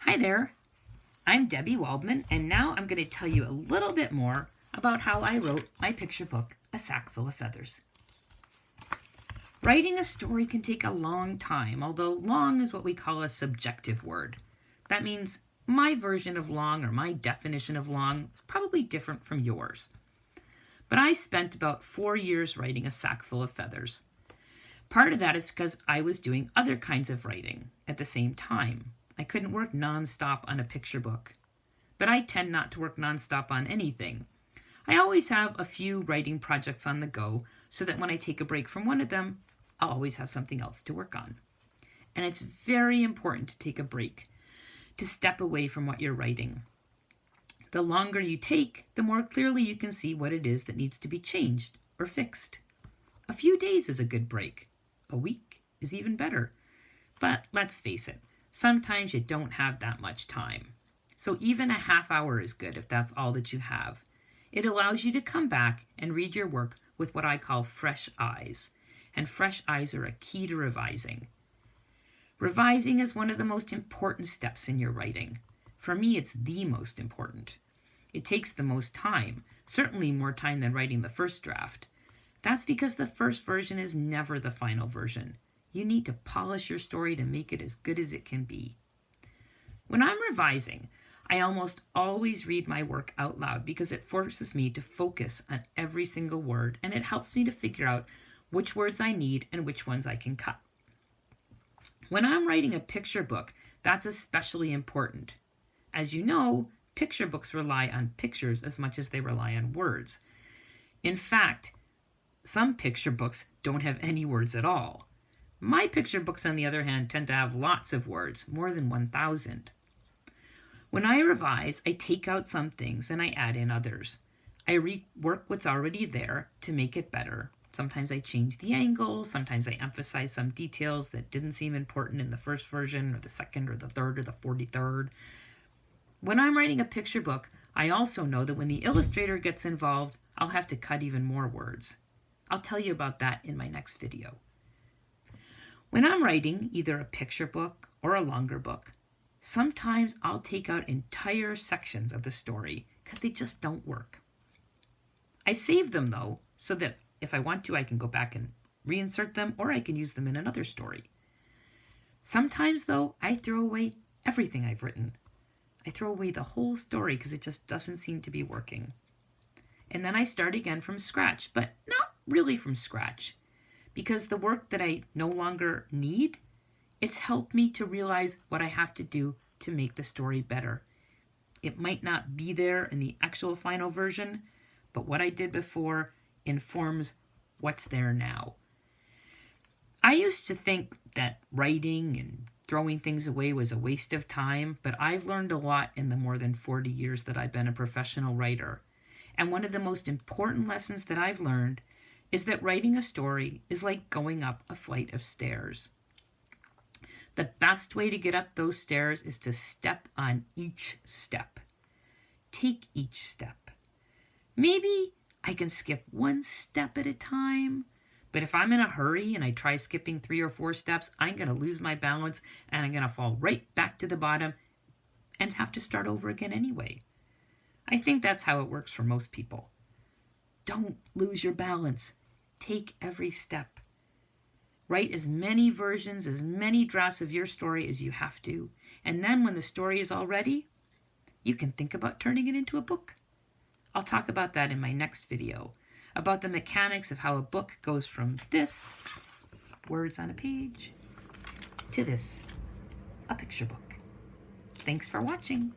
Hi there, I'm Debby Waldman, and now I'm going to tell you a little bit more about how I wrote my picture book, A Sack Full of Feathers. Writing a story can take a long time, although long is what we call a subjective word. That means my version of long or my definition of long is probably different from yours. But I spent about 4 years writing A Sack Full of Feathers. Part of that is because I was doing other kinds of writing at the same time. I couldn't work nonstop on a picture book, but I tend not to work nonstop on anything. I always have a few writing projects on the go so that when I take a break from one of them, I'll always have something else to work on. And it's very important to take a break, to step away from what you're writing. The longer you take, the more clearly you can see what it is that needs to be changed or fixed. A few days is a good break. A week is even better. But let's face it, sometimes you don't have that much time. So even a half hour is good if that's all that you have. It allows you to come back and read your work with what I call fresh eyes. And fresh eyes are a key to revising. Revising is one of the most important steps in your writing. For me, it's the most important. It takes the most time, certainly more time than writing the first draft. That's because the first version is never the final version. You need to polish your story to make it as good as it can be. When I'm revising, I almost always read my work out loud because it forces me to focus on every single word, and it helps me to figure out which words I need and which ones I can cut. When I'm writing a picture book, that's especially important. As you know, picture books rely on pictures as much as they rely on words. In fact, some picture books don't have any words at all. My picture books, on the other hand, tend to have lots of words, more than 1,000. When I revise, I take out some things and I add in others. I rework what's already there to make it better. Sometimes I change the angle, sometimes I emphasize some details that didn't seem important in the first version, or the second, or the third, or the 43rd. When I'm writing a picture book, I also know that when the illustrator gets involved, I'll have to cut even more words. I'll tell you about that in my next video. When I'm writing either a picture book or a longer book, sometimes I'll take out entire sections of the story because they just don't work. I save them, though, so that if I want to, I can go back and reinsert them, or I can use them in another story. Sometimes, though, I throw away everything I've written. I throw away the whole story because it just doesn't seem to be working. And then I start again from scratch, but not really from scratch, because the work that I no longer need, it's helped me to realize what I have to do to make the story better. It might not be there in the actual final version, but what I did before informs what's there now. I used to think that writing and throwing things away was a waste of time, but I've learned a lot in the more than 40 years that I've been a professional writer. And one of the most important lessons that I've learned is that writing a story is like going up a flight of stairs. The best way to get up those stairs is to step on each step. Take each step. Maybe I can skip one step at a time, but if I'm in a hurry and I try skipping 3 or 4 steps, I'm going to lose my balance and I'm going to fall right back to the bottom and have to start over again anyway. I think that's how it works for most people. Don't lose your balance. Take every step. Write as many versions, as many drafts of your story as you have to. And then when the story is all ready, you can think about turning it into a book. I'll talk about that in my next video, about the mechanics of how a book goes from this, words on a page, to this, a picture book. Thanks for watching.